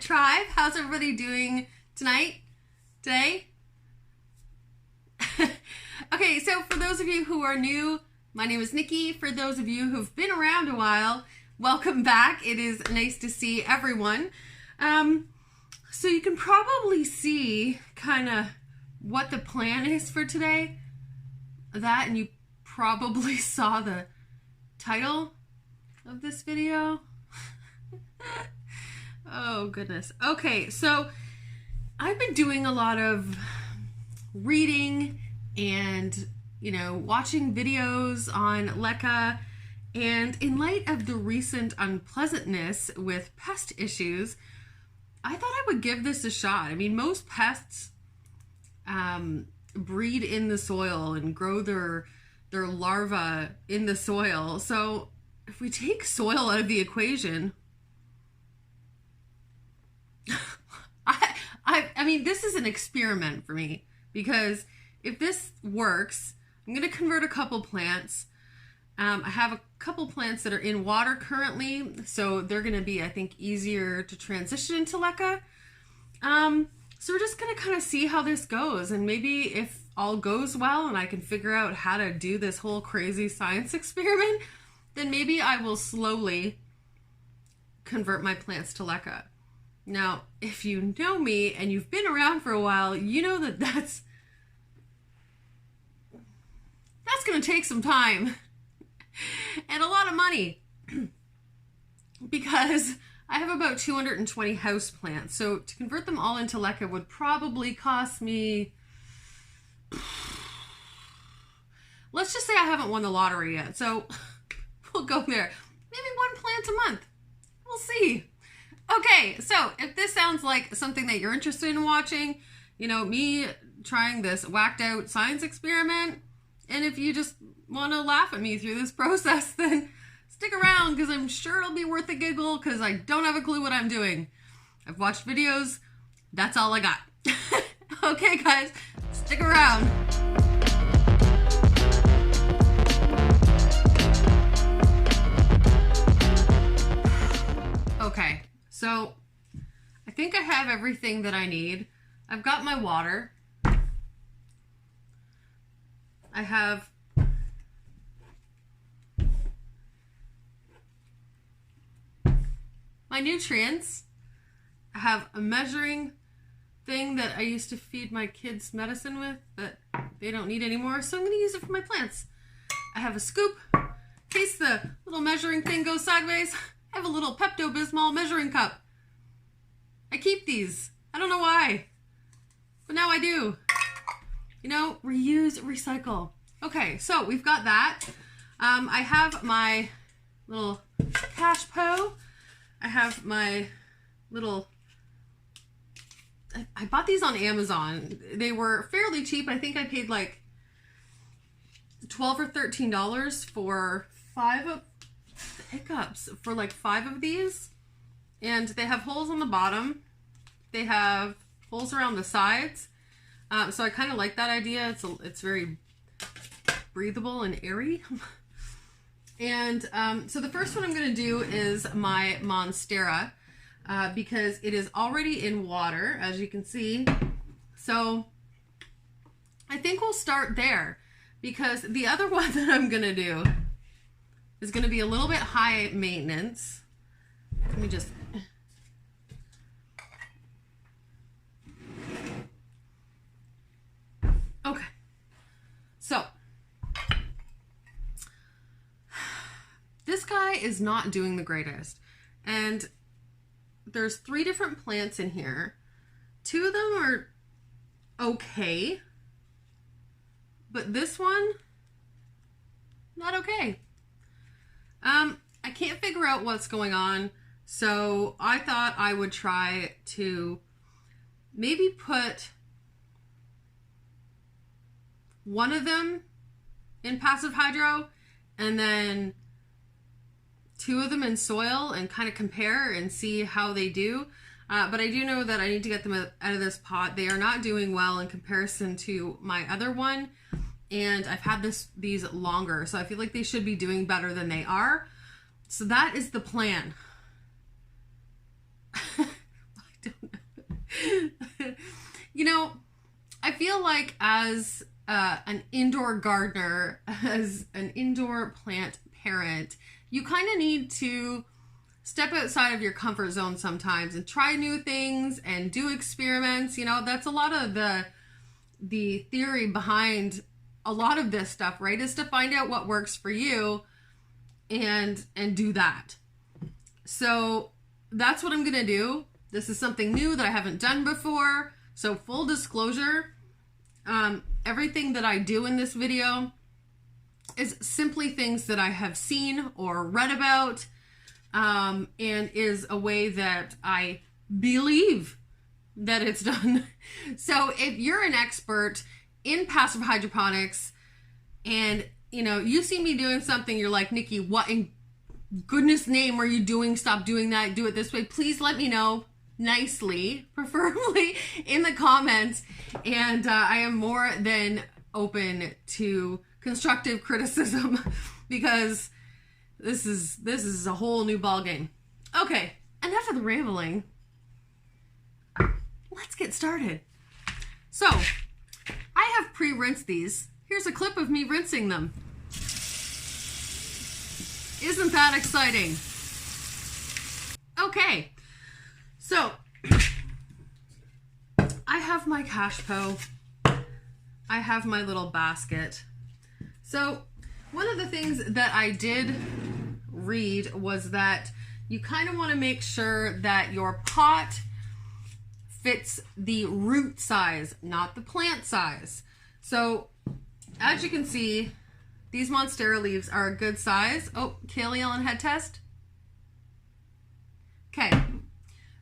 Tribe, how's everybody doing tonight? Today? Okay, so for those of you who are new, my name is Nikki. For those of you who've been around a while, welcome back. It is nice to see everyone. So you can probably see kind of what the plan is for today. That, and you probably saw the title of this video. Oh goodness. Okay, so I've been doing a lot of reading and, watching videos on LECA, and in light of the recent unpleasantness with pest issues, I thought I would give this a shot. I mean, most pests breed in the soil and grow their larvae in the soil. So if we take soil out of the equation, I mean, this is an experiment for me, because if this works, I'm going to convert a couple plants. I have a couple plants that are in water currently, so they're going to be, I think, easier to transition into LECA. So we're just going to kind of see how this goes, and maybe if all goes well and I can figure out how to do this whole crazy science experiment, then maybe I will slowly convert my plants to LECA. Now, if you know me and you've been around for a while, you know that that's going to take some time and a lot of money, because I have about 220 house plants. So to convert them all into LECA would probably cost me, let's just say I haven't won the lottery yet. So we'll go there. Maybe one plant a month. We'll see. Okay, so if this sounds like something that you're interested in watching, me trying this whacked out science experiment, and if you just want to laugh at me through this process, then stick around, because I'm sure it'll be worth a giggle, because I don't have a clue what I'm doing. I've watched videos. That's all I got. Okay, guys, stick around. Okay. So, I think I have everything that I need. I've got my water. I have my nutrients. I have a measuring thing that I used to feed my kids medicine with that they don't need anymore, so I'm going to use it for my plants. I have a scoop in case the little measuring thing goes sideways. I have a little Pepto-Bismol measuring cup. I keep these. I don't know why, but now I do. Reuse, recycle. Okay, so we've got that. I have my little cash po. I have my little, I bought these on Amazon. They were fairly cheap. I think I paid like $12 or $13 for 5 pickups for like 5 of these, and they have holes on the bottom, they have holes around the sides, so I kind of like that idea. It's very breathable and airy. And so the first one I'm going to do is my Monstera, because it is already in water, as you can see. So I think we'll start there, because the other one that I'm going to do is going to be a little bit high maintenance. Let me just... Okay. So, this guy is not doing the greatest. And there's 3 different plants in here. 2 of them are okay. But this one, not okay. I can't figure out what's going on, so I thought I would try to maybe put one of them in passive hydro and then 2 of them in soil and kind of compare and see how they do. But I do know that I need to get them out of this pot. They are not doing well in comparison to my other one, and I've had these longer, so I feel like they should be doing better than they are. So that is the plan. I You know, I feel like as an indoor gardener, as an indoor plant parent, you kind of need to step outside of your comfort zone sometimes and try new things and do experiments. You know, that's a lot of the theory behind a lot of this stuff, right? Is to find out what works for you and do that. So that's what I'm going to do. This is something new that I haven't done before. So full disclosure, everything that I do in this video is simply things that I have seen or read about, and is a way that I believe that it's done. So if you're an expert in passive hydroponics and you know, you see me doing something, you're like, Nikki, what in goodness name are you doing? Stop doing that. Do it this way. Please let me know nicely, preferably in the comments. And I am more than open to constructive criticism because this is a whole new ball game. Okay, enough of the rambling. Let's get started. So I have pre-rinsed these. Here's a clip of me rinsing them. Isn't that exciting? Okay, so I have my Cashpo. I have my little basket. So one of the things that I did read was that you kind of want to make sure that your pot fits the root size, not the plant size. So as you can see, these Monstera leaves are a good size. Oh, Kaylee on head test. Okay,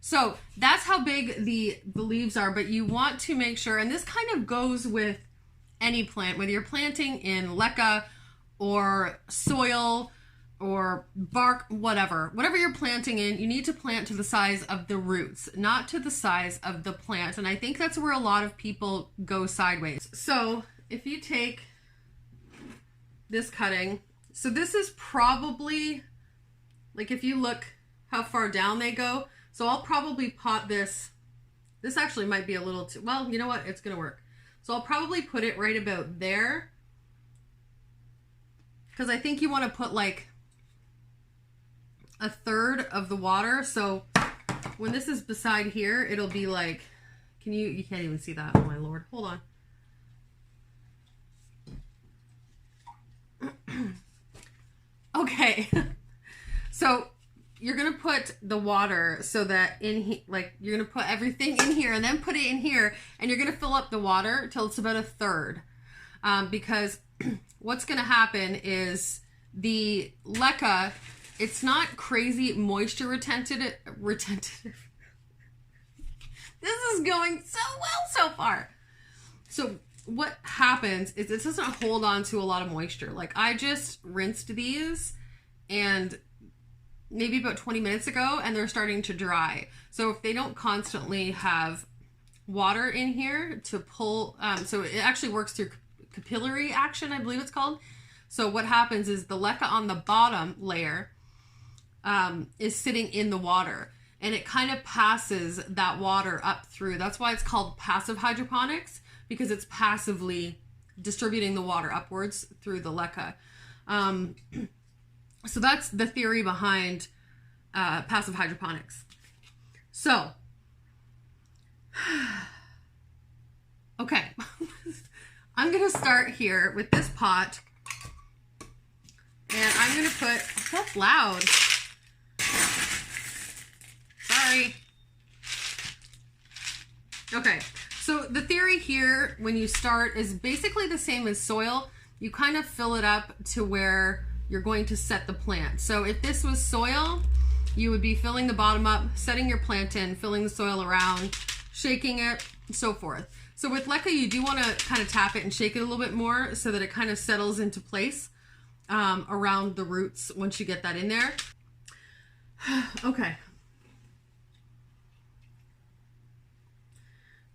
so that's how big the leaves are, but you want to make sure, and this kind of goes with any plant, whether you're planting in LECA or soil or bark, whatever you're planting in, you need to plant to the size of the roots, not to the size of the plant. And I think that's where a lot of people go sideways. So if you take this cutting, so this is probably, like if you look how far down they go, so I'll probably pot this actually might be a little too, well, you know what, it's gonna work. So I'll probably put it right about there, because I think you want to put like a third of the water. So when this is beside here, it'll be like, you can't even see that. Oh my Lord, hold on. Okay, so you're gonna put the water so that you're gonna put everything in here and then put it in here, and you're gonna fill up the water till it's about a third, because what's gonna happen is the LECA, it's not crazy moisture retentive. This is going so well so far. So what happens is it doesn't hold on to a lot of moisture. Like I just rinsed these and maybe about 20 minutes ago, and they're starting to dry. So if they don't constantly have water in here to pull, so it actually works through capillary action, I believe it's called. So what happens is the LECA on the bottom layer is sitting in the water, and it kind of passes that water up through. That's why it's called passive hydroponics, because it's passively distributing the water upwards through the LECA. So that's the theory behind passive hydroponics. So, okay, I'm gonna start here with this pot, and I'm gonna put, that's loud. Sorry. Okay, so the theory here when you start is basically the same as soil. You kind of fill it up to where you're going to set the plant. So if this was soil, you would be filling the bottom up, setting your plant in, filling the soil around, shaking it, so forth. So with LECA, you do want to kind of tap it and shake it a little bit more so that it kind of settles into place around the roots once you get that in there. Okay.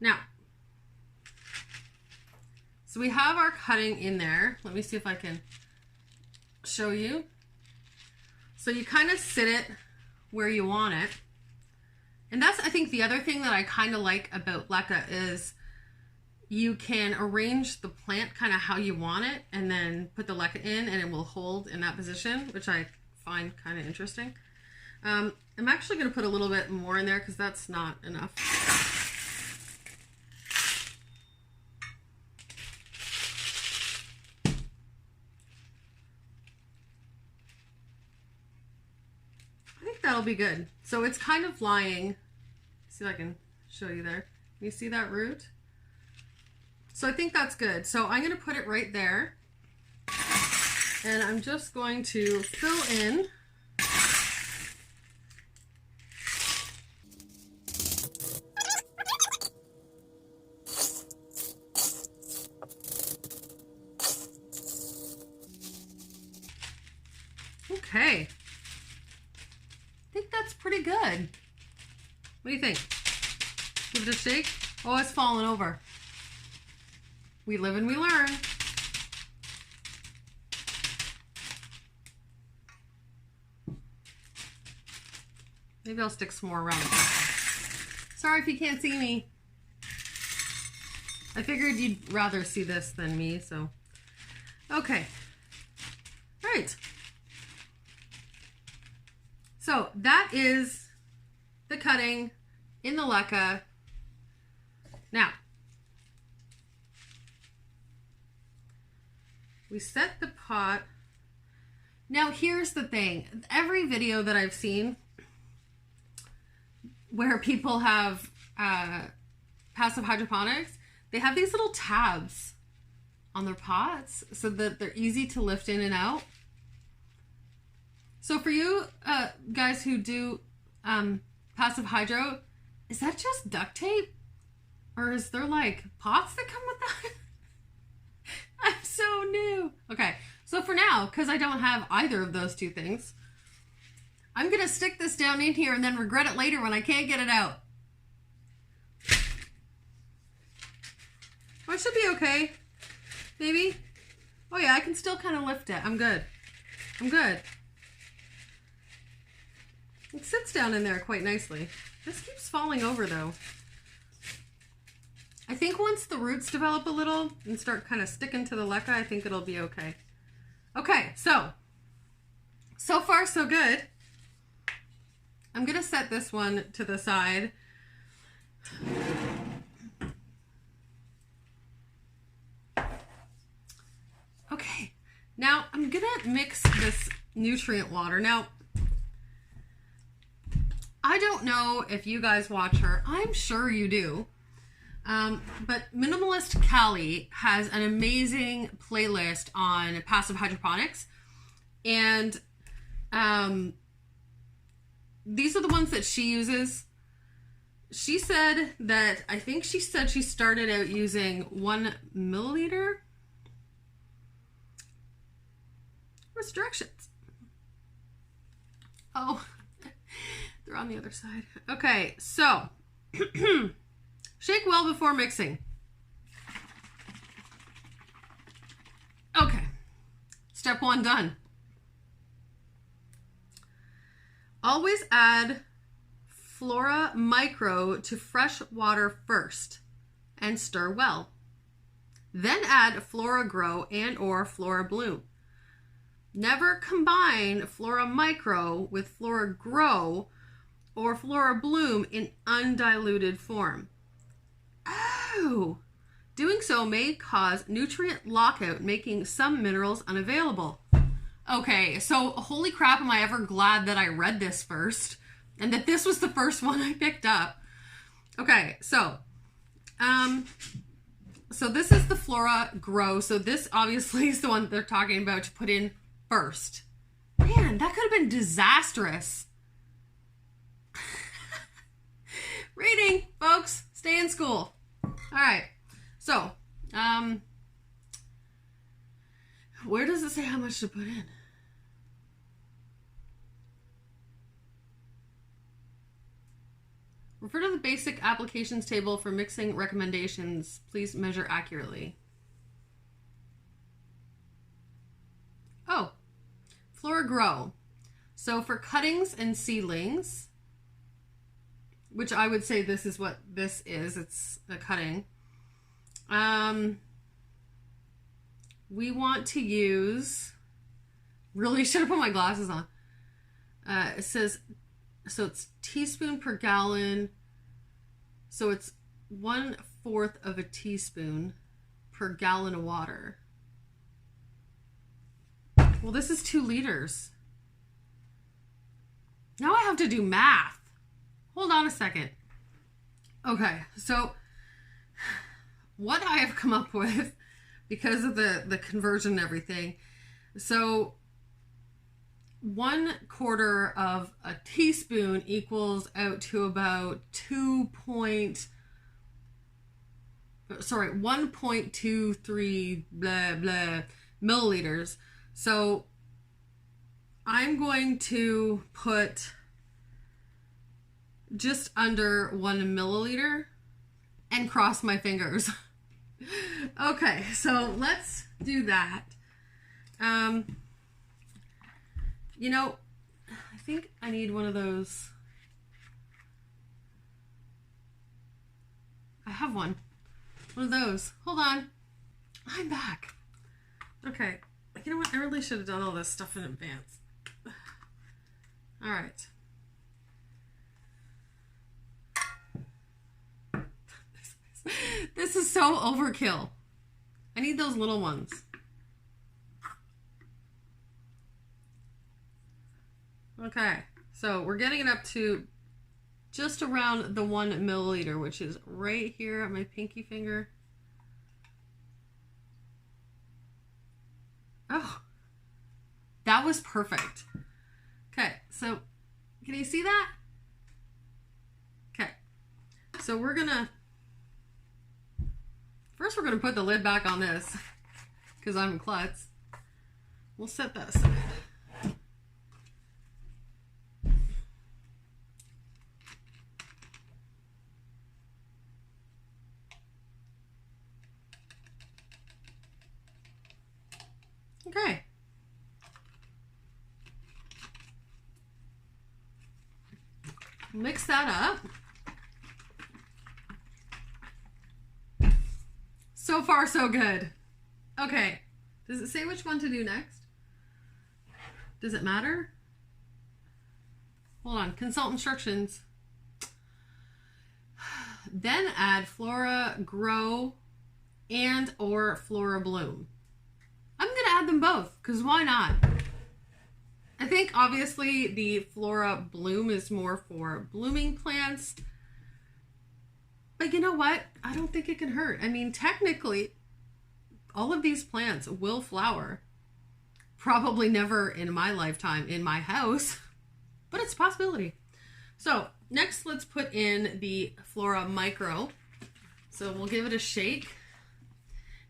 Now, so we have our cutting in there. Let me see if I can show you. So you kind of sit it where you want it. And that's, I think, the other thing that I kind of like about LECA is you can arrange the plant kind of how you want it and then put the LECA in and it will hold in that position, which I find kind of interesting. I'm actually going to put a little bit more in there because that's not enough. I think that'll be good. So it's kind of lying. See if I can show you there. You see that root? So I think that's good. So I'm going to put it right there. And I'm just going to fill in. Okay. I think that's pretty good. What do you think? Give it a shake? Oh, it's falling over. We live and we learn. Maybe I'll stick some more around. Sorry if you can't see me. I figured you'd rather see this than me, so. Okay. All right. So that is the cutting in the LECA. Now, we set the pot. Now here's the thing. Every video that I've seen where people have passive hydroponics, they have these little tabs on their pots so that they're easy to lift in and out. So for you guys who do passive hydro, is that just duct tape? Or is there like pots that come with that? I'm so new. Okay, so for now, because I don't have either of those two things, I'm going to stick this down in here and then regret it later when I can't get it out. Oh, it should be okay. Maybe. Oh yeah, I can still kind of lift it. I'm good. I'm good. It sits down in there quite nicely. This keeps falling over though. I think once the roots develop a little and start kind of sticking to the LECA, I think it'll be okay. Okay, so far so good. I'm gonna set this one to the side. Okay, now I'm gonna mix this nutrient water. Now, I don't know if you guys watch her. I'm sure you do. But Minimalist Callie has an amazing playlist on passive hydroponics. And these are the ones that she uses. She said that, I think she said she started out using 1 milliliter. Where's directions? Oh, they're on the other side. Okay, so shake well before mixing. Okay, step 1 done. Always add Flora Micro to fresh water first and stir well. Then add Flora Grow and or Flora Bloom. Never combine Flora Micro with Flora Grow or Flora Bloom in undiluted form. Oh, doing so may cause nutrient lockout, making some minerals unavailable. Okay, so holy crap, am I ever glad that I read this first and that this was the first one I picked up. Okay, so this is the Flora Grow. So this obviously is the one that they're talking about to put in first. Man, that could have been disastrous. Reading, folks, stay in school. All right, so where does it say how much to put in? Refer to the basic applications table for mixing recommendations. Please measure accurately. Oh, Flora Grow. So for cuttings and seedlings, which I would say this is what this is, it's a cutting. We want to use, really should have put my glasses on. It says, so it's teaspoon per gallon. So it's 1/4 of a teaspoon per gallon of water. Well, this is 2 liters. Now I have to do math. Hold on a second. Okay, so what I have come up with, because of the conversion and everything, so 1/4 of a teaspoon equals out to about 1.23 blah blah milliliters. So I'm going to put just under 1 milliliter and cross my fingers. Okay, so let's do that. You know, I think I need one of those. I have one of those. Hold on. I'm back. Okay. You know what? I really should have done all this stuff in advance. All right. This is so overkill. I need those little ones. Okay, so we're getting it up to just around the 1 milliliter, which is right here at my pinky finger. Oh, that was perfect. Okay, so can you see that? Okay, so we're gonna put the lid back on this because I'm a klutz. We'll set that aside. Okay. Mix that up. So far, so good. Okay. Does it say which one to do next? Does it matter? Hold on. Consult instructions. Then add Flora Grow and or Flora Bloom. I'm going to add them both because why not? I think obviously the Flora Bloom is more for blooming plants. But you know what? I don't think it can hurt. I mean, technically, all of these plants will flower. Probably never in my lifetime in my house, but it's a possibility. So next, let's put in the Flora Micro. So we'll give it a shake.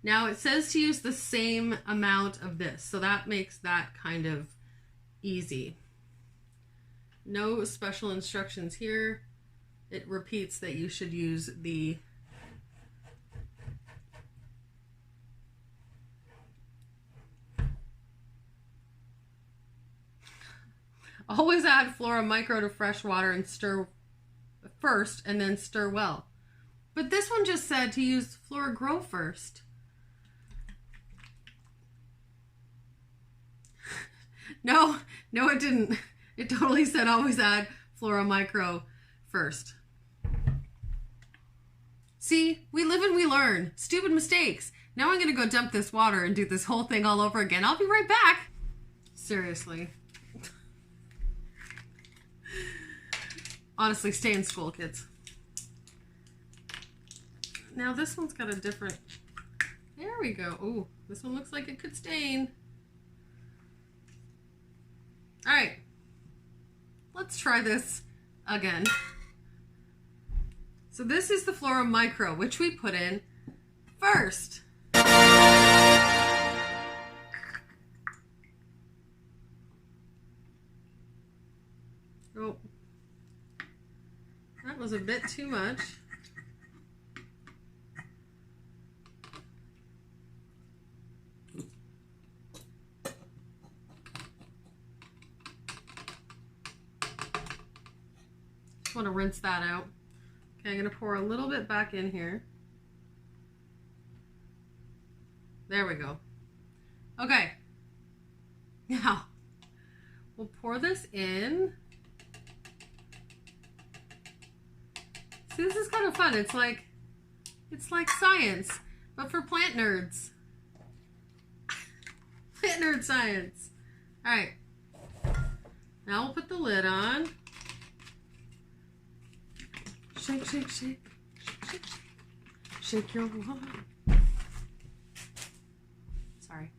Now it says to use the same amount of this, so that makes that kind of easy. No special instructions here. It repeats that you should use the always add Flora Micro to fresh water and stir first and then stir well. But this one just said to use Flora Grow first. No, it didn't. It totally said always add Flora Micro first. See, we live and we learn. Stupid mistakes. Now I'm going to go dump this water and do this whole thing all over again. I'll be right back. Seriously. Honestly, stay in school, kids. Now this one's got a different... There we go. Ooh, this one looks like it could stain. All right, let's try this again. So this is the Flora Micro, which we put in first. Oh, that was a bit too much. Want to rinse that out. Okay, I'm going to pour a little bit back in here. There we go. Okay. Now, we'll pour this in. See, this is kind of fun. It's like science, but for plant nerds. Plant nerd science. All right. Now we'll put the lid on. Shake, shake, shake. Shake, shake, shake. Shake your water. Sorry.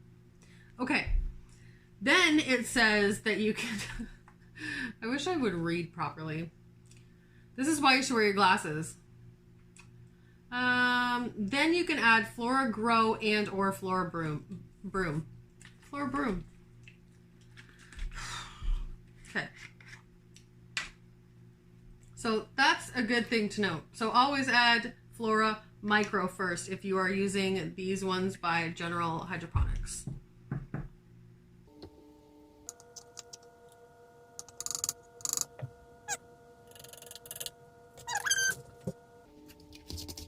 Okay. Then it says that you can... I wish I would read properly. This is why you should wear your glasses. Then you can add Flora Grow and or Flora Broom. Flora Broom. Okay. So that's a good thing to note. So always add Flora Micro first if you are using these ones by General Hydroponics.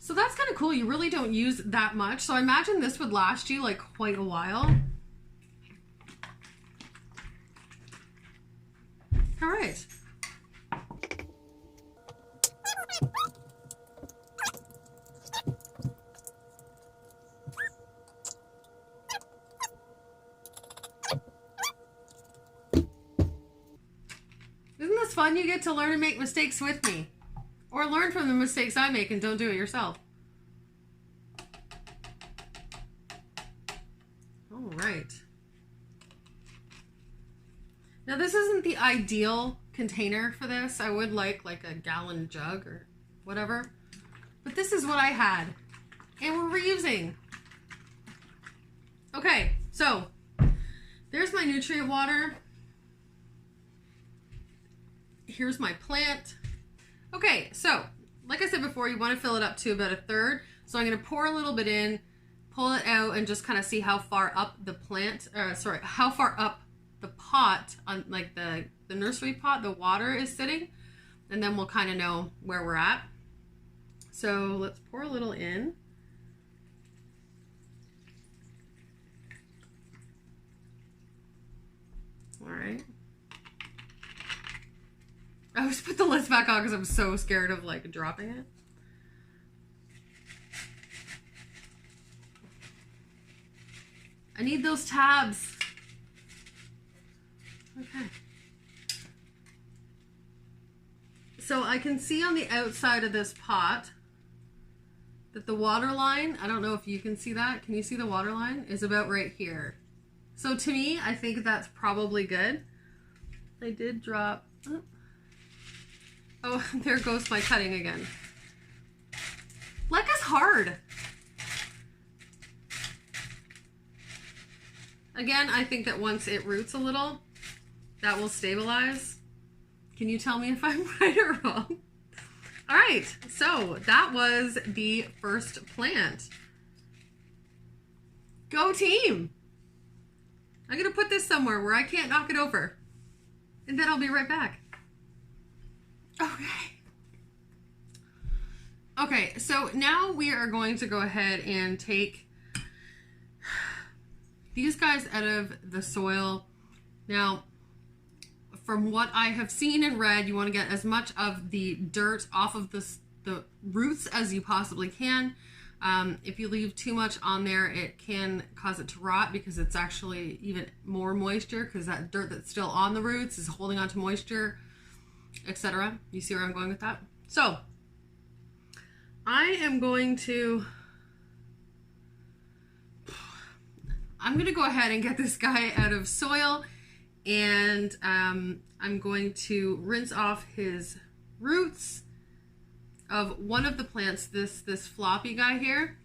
So that's kind of cool. You really don't use that much. So I imagine this would last you like quite a while. All right. Isn't this fun? You get to learn and make mistakes with me. Or learn from the mistakes I make and don't do it yourself. All right. Now this isn't the ideal container for this. I would like a gallon jug or whatever. But this is what I had. And we're reusing. Okay, so there's my nutrient water. Here's my plant. Okay, so like I said before, you want to fill it up to about 1/3. So I'm going to pour a little bit in, pull it out, and just kind of see how far up the plant, how far up the pot on like the nursery pot, the water is sitting, and then we'll kind of know where we're at. So let's pour a little in. All right. I always put the lids back on because I'm so scared of like dropping it. I need those tabs. Okay. So I can see on the outside of this pot that the water line, I don't know if you can see that. Can you see the water line? Is about right here. So to me, I think that's probably good. I did drop... Oh, there goes my cutting again. LECA's hard. Again, I think that once it roots a little, that will stabilize. Can you tell me if I'm right or wrong? All right, so that was the first plant. Go team. I'm gonna put this somewhere where I can't knock it over. And then I'll be right back. Okay. Okay, so now we are going to go ahead and take these guys out of the soil. Now, from what I have seen and read, you want to get as much of the dirt off of the roots as you possibly can. If you leave too much on there, it can cause it to rot because it's actually even more moisture because that dirt that's still on the roots is holding on to moisture, etc. You see where I'm going with that? So I am going to go ahead and get this guy out of soil, and I'm going to rinse off his roots of one of the plants, this floppy guy here,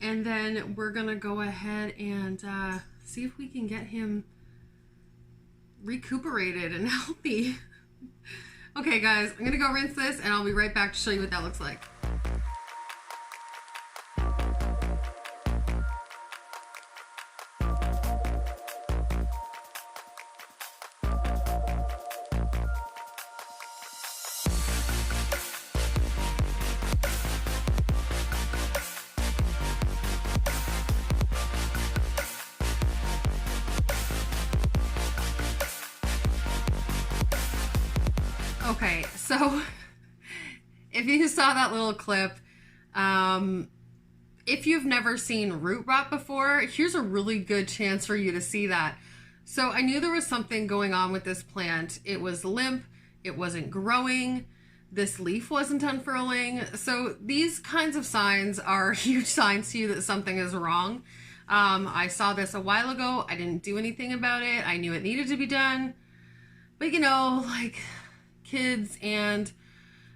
and then we're gonna go ahead and see if we can get him recuperated and healthy. Okay guys, I'm gonna go rinse this and I'll be right back to show you what that looks like. Okay, so if you saw that little clip, if you've never seen root rot before, here's a really good chance for you to see that. So I knew there was something going on with this plant. It was limp, it wasn't growing, this leaf wasn't unfurling. So these kinds of signs are huge signs to you that something is wrong. I saw this a while ago. I didn't do anything about it. I knew it needed to be done. But you know, like kids and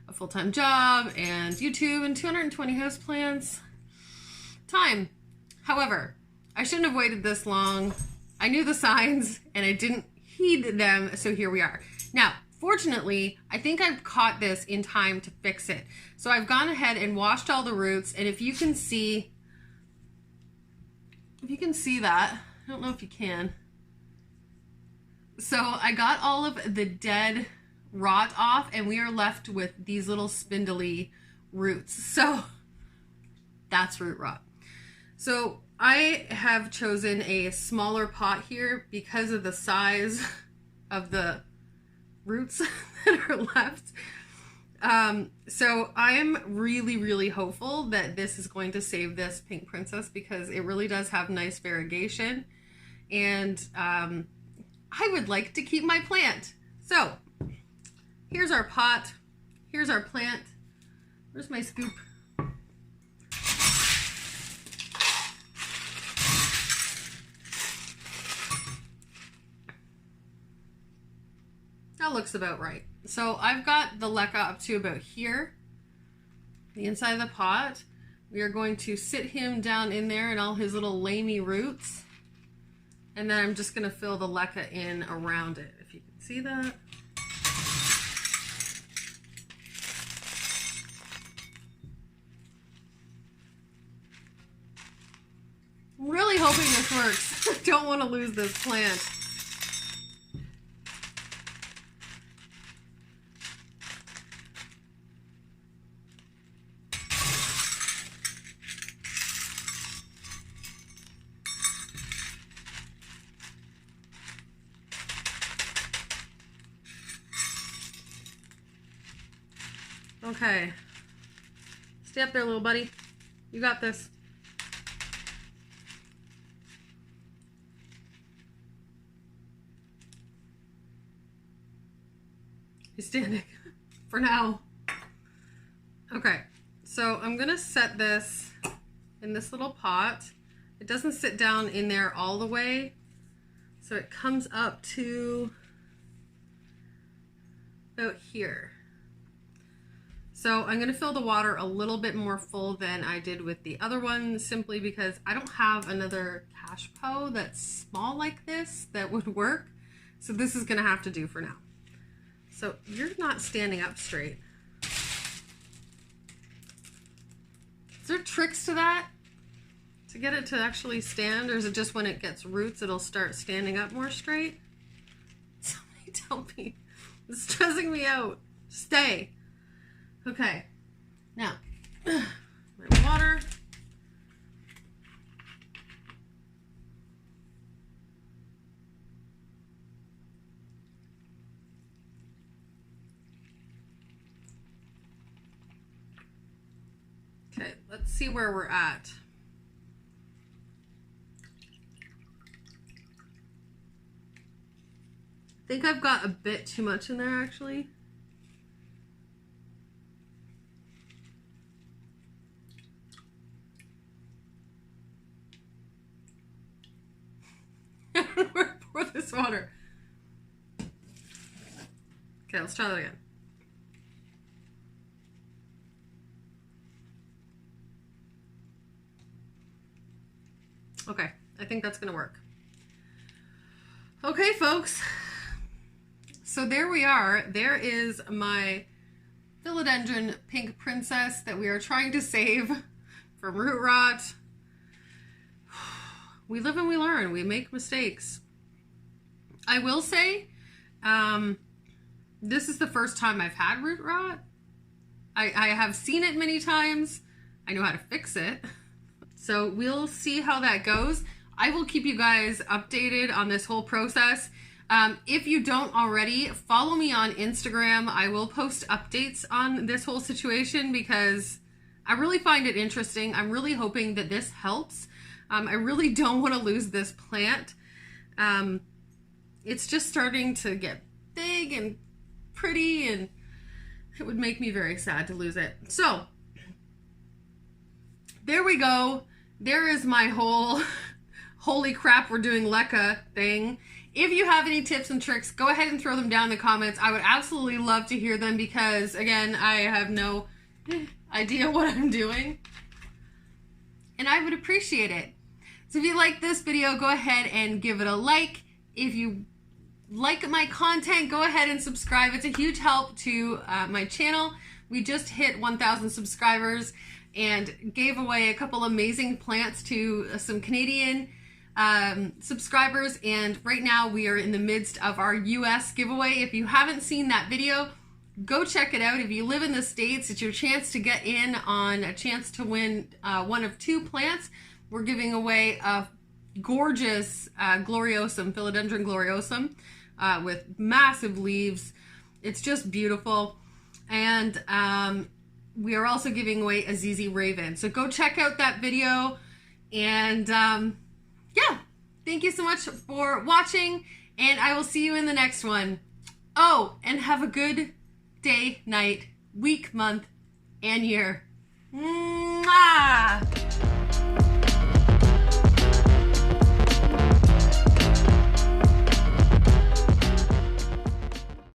a full-time job and YouTube and 220 houseplants, time. However, I shouldn't have waited this long. I knew the signs and I didn't heed them, so here we are. Now, fortunately, I think I've caught this in time to fix it. So I've gone ahead and washed all the roots, and if you can see that, I don't know if you can. So I got all of the dead rot off, and we are left with these little spindly roots. So that's root rot. So I have chosen a smaller pot here because of the size of the roots that are left. So I am really, really hopeful that this is going to save this pink princess, because it really does have nice variegation, and I would like to keep my plant. So here's our pot, here's our plant. Where's my scoop? That looks about right. So I've got the LECA up to about here, the inside of the pot. We are going to sit him down in there and all his little lamey roots. And then I'm just going to fill the LECA in around it, if you can see that. I'm really hoping this works. I don't want to lose this plant. Okay, stay up there, little buddy. You got this. He's standing for now. Okay, so I'm gonna set this in this little pot. It doesn't sit down in there all the way, so it comes up to about here. So I'm going to fill the water a little bit more full than I did with the other one, simply because I don't have another cash po that's small like this that would work. So this is going to have to do for now. So you're not standing up straight. Is there tricks to that? To get it to actually stand? Or is it just when it gets roots it'll start standing up more straight? Somebody tell me. It's stressing me out. Stay. Okay, now, my water. Okay, let's see where we're at. I think I've got a bit too much in there, actually. Where to pour this water? Okay, let's try that again. Okay, I think that's gonna work. Okay, folks. So there we are. There is my philodendron pink princess that we are trying to save from root rot. We live and we learn. We make mistakes. I will say, this is the first time I've had root rot. I have seen it many times. I know how to fix it. So we'll see how that goes. I will keep you guys updated on this whole process. If you don't already, follow me on Instagram. I will post updates on this whole situation because I really find it interesting. I'm really hoping that this helps. I really don't want to lose this plant. It's just starting to get big and pretty, and it would make me very sad to lose it. So there we go. There is my whole holy crap, we're doing LECA thing. If you have any tips and tricks, go ahead and throw them down in the comments. I would absolutely love to hear them because, again, I have no idea what I'm doing. And I would appreciate it. So if you like this video, go ahead and give it a like. If you like my content, go ahead and subscribe. It's a huge help to my channel. We just hit 1,000 subscribers and gave away a couple amazing plants to some Canadian subscribers, and right now we are in the midst of our US giveaway. If you haven't seen that video, go check it out. If you live in the States, it's your chance to get in on a chance to win one of 2 plants. We're giving away a gorgeous gloriosum, philodendron gloriosum, with massive leaves. It's just beautiful. And we are also giving away a ZZ Raven. So go check out that video. And yeah, thank you so much for watching, and I will see you in the next one. Oh, and have a good day, night, week, month, and year. Mwah!